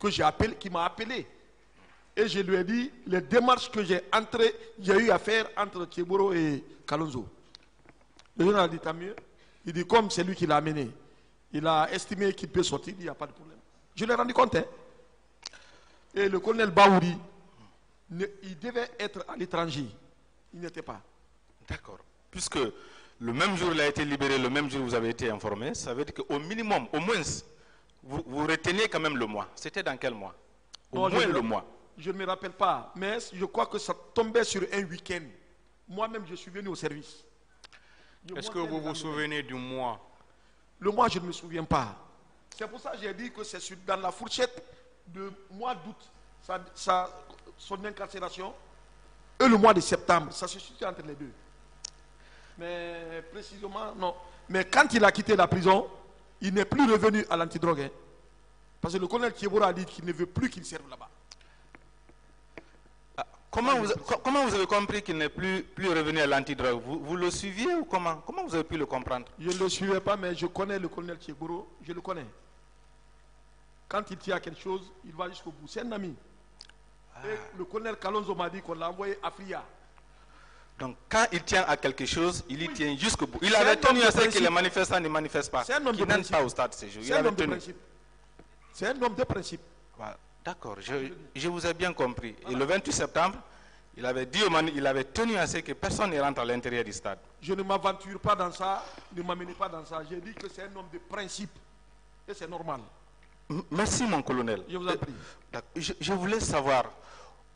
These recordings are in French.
qui m'a appelé. Et je lui ai dit les démarches que j'ai eu à faire entre Thieboro et Kalonzo. Le général a dit tant mieux. Il dit comme c'est lui qui l'a amené, il a estimé qu'il peut sortir, il n'y a pas de problème. Je l'ai rendu compte. Hein. Et le colonel Baouri, il devait être à l'étranger. Il n'était pas. D'accord. Puisque le même jour il a été libéré, le même jour vous avez été informé, ça veut dire qu'au minimum, au moins, vous reteniez quand même le mois. C'était dans quel mois? Au moins le mois. Je ne me rappelle pas, mais je crois que ça tombait sur un week-end. Moi-même, je suis venu au service. Est-ce que vous vous souvenez du mois? Le mois, je ne me souviens pas. C'est pour ça que j'ai dit que c'est dans la fourchette de mois d'août, son incarcération, et le mois de septembre. Ça se situe entre les deux. Mais précisément, non. Mais quand il a quitté la prison, il n'est plus revenu à l'antidrogue. Hein. Parce que le colonel Thieboro a dit qu'il ne veut plus qu'il serve là-bas. Comment vous avez compris qu'il n'est plus revenu à l'antidrogue? Vous le suiviez ou comment? Comment vous avez pu le comprendre? Je ne le suivais pas, mais je connais le colonel Thieboro, je le connais. Quand il tient à quelque chose, il va jusqu'au bout. C'est un ami. Et le colonel Kalonzo m'a dit qu'on l'a envoyé à Fria. Donc quand il tient à quelque chose, il y tient jusqu'au bout. Il avait tenu à ce que les manifestants ne manifestent pas. C'est un homme de principe. Pas au stade de séjour. C'est un homme de principe. C'est un homme de principe. Voilà. D'accord, je vous ai bien compris. Voilà. Et le 28 septembre, il avait tenu à ce que personne ne rentre à l'intérieur du stade. Je ne m'aventure pas dans ça, ne m'amenez pas dans ça. J'ai dit que c'est un homme de principe. Et c'est normal. Merci mon colonel. Je vous en prie. Je voulais savoir,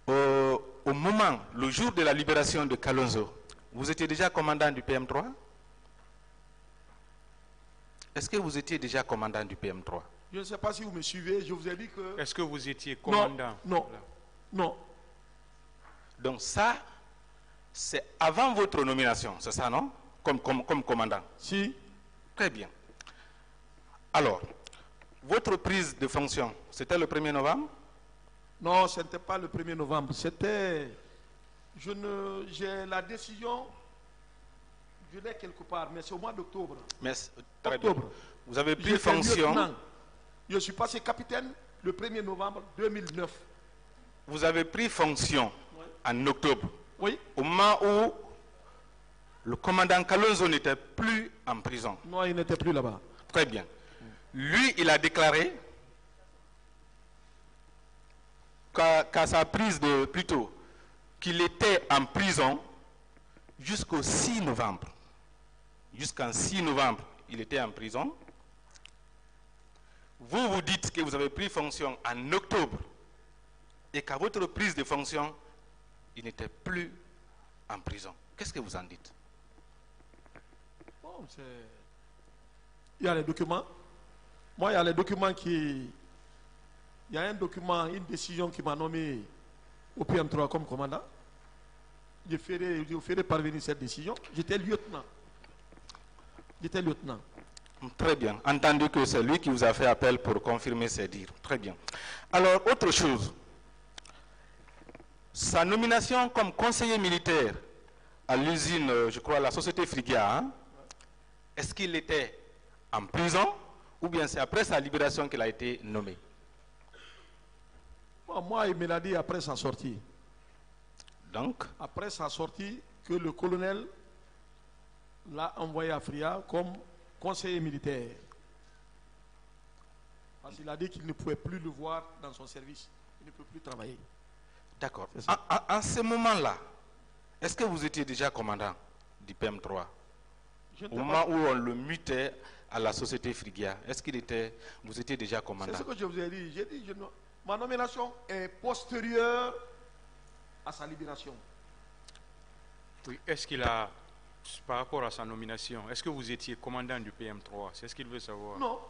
au moment, le jour de la libération de Kalonzo, vous étiez déjà commandant du PM3? Est-ce que vous étiez déjà commandant du PM3? Je ne sais pas si vous me suivez, je vous ai dit que... Est-ce que vous étiez commandant? Non. Donc ça, c'est avant votre nomination, c'est ça, non? Comme commandant? Si. Très bien. Alors, votre prise de fonction, c'était le 1er novembre? Non, ce n'était pas le 1er novembre. C'était... J'ai la décision, je l'ai quelque part, mais c'est au mois d'octobre. Très bien. Vous avez pris fonction... Je suis passé capitaine le 1er novembre 2009. Vous avez pris fonction en octobre. Oui. Au moment où le commandant Kalonzo n'était plus en prison. Non, il n'était plus là-bas. Très bien. Lui, il a déclaré qu'à sa prise de... Plutôt, qu'il était en prison jusqu'au 6 novembre. Jusqu'en 6 novembre, il était en prison. Vous dites que vous avez pris fonction en octobre et qu'à votre prise de fonction, il n'était plus en prison. Qu'est-ce que vous en dites? Bon, il y a les documents. Moi, il y a les documents qui... Il y a un document, une décision qui m'a nommé au PM3 comme commandant. Je ferai parvenir cette décision. J'étais lieutenant. Très bien. Entendu que c'est lui qui vous a fait appel pour confirmer ses dires. Très bien. Alors, autre chose. Sa nomination comme conseiller militaire à l'usine, je crois, la société Frigia, hein, est-ce qu'il était en prison ou bien c'est après sa libération qu'il a été nommé? Bon, moi, il me l'a dit après sa sortie. Donc? Après sa sortie, que le colonel l'a envoyé à Fria comme conseiller militaire. Parce qu'il a dit qu'il ne pouvait plus le voir dans son service. Il ne peut plus travailler. D'accord. En ce moment-là, est-ce que vous étiez déjà commandant du PM3? Au moment où on le mutait à la société Frigia, est-ce vous étiez déjà commandant? C'est ce que je vous ai dit. J'ai dit, ma nomination est postérieure à sa libération. Oui, est-ce qu'il a, par rapport à sa nomination, est-ce que vous étiez commandant du PM3? C'est ce qu'il veut savoir. Non,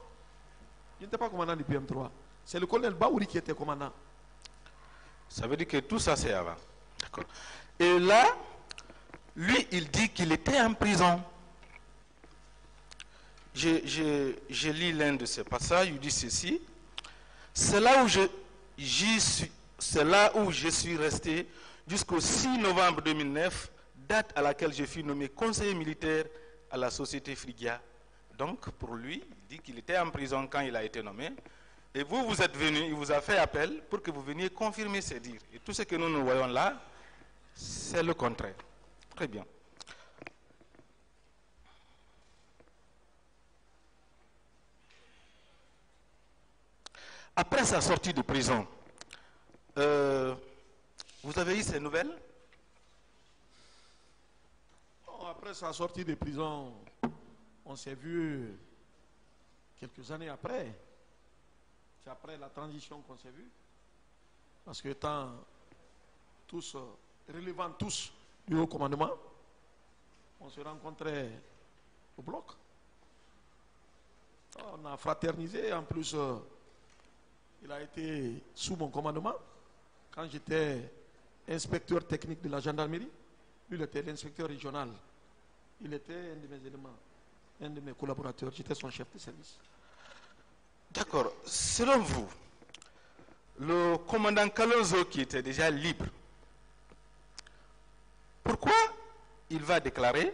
je n'étais pas commandant du PM3. C'est le colonel Baouri qui était commandant. Ça veut dire que tout ça c'est avant. D'accord. Et là, lui, il dit qu'il était en prison. Je lis l'un de ces passages, il dit ceci. C'est là où je suis resté jusqu'au 6 novembre 2009, date à laquelle je fus nommé conseiller militaire à la société Frigia. Donc, pour lui, il dit qu'il était en prison quand il a été nommé. Et vous, vous êtes venu, il vous a fait appel pour que vous veniez confirmer ces dires. Et tout ce que nous voyons là, c'est le contraire. Très bien. Après sa sortie de prison, vous avez eu ces nouvelles? Après sa sortie de prison, on s'est vu quelques années après. C'est après la transition qu'on s'est vu. Parce que étant tous relevant tous du haut commandement, on se rencontrait au bloc. On a fraternisé. En plus, il a été sous mon commandement. Quand j'étais inspecteur technique de la gendarmerie, lui il était l'inspecteur régional. Il était un de mes éléments, un de mes collaborateurs. J'étais son chef de service. D'accord. Selon vous, le commandant Kalonzo qui était déjà libre, pourquoi il va déclarer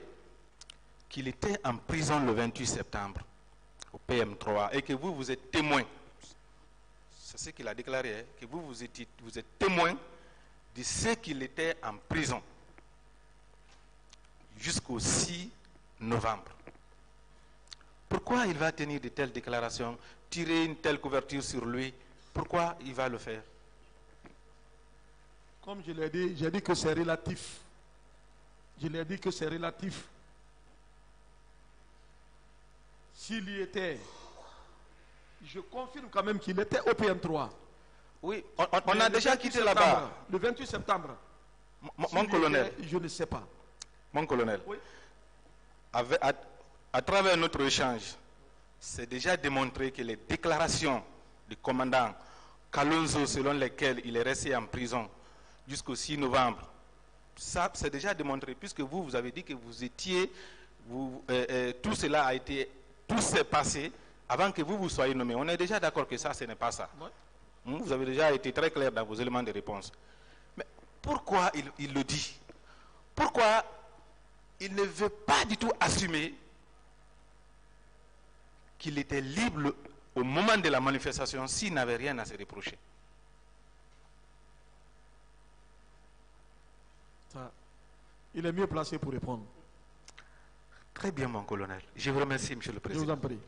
qu'il était en prison le 28 septembre au PM3 et que vous, vous êtes témoin? C'est ce qu'il a déclaré, hein, que vous êtes témoin de ce qu'il était en prison jusqu'au 6 novembre. Pourquoi il va tenir de telles déclarations, tirer une telle couverture sur lui? Pourquoi il va le faire? Comme je l'ai dit, j'ai dit que c'est relatif. Je l'ai dit que c'est relatif. S'il y était, je confirme quand même qu'il était au PM3. Oui, on a déjà quitté là-bas. Le 28 septembre. Mon colonel. Je ne sais pas. Mon colonel. Oui. À travers notre échange, c'est déjà démontré que les déclarations du commandant Kalonzo selon lesquelles il est resté en prison jusqu'au 6 novembre, ça c'est déjà démontré puisque vous avez dit que vous étiez, tout cela a été, tout s'est passé avant que vous soyez nommé. On est déjà d'accord que ça, ce n'est pas ça. Oui. Vous avez déjà été très clair dans vos éléments de réponse. Mais pourquoi il le dit? Pourquoi il ne veut pas du tout assumer qu'il était libre au moment de la manifestation s'il n'avait rien à se reprocher? Il est mieux placé pour répondre. Très bien, mon colonel. Je vous remercie, Monsieur le Président. Je vous en prie.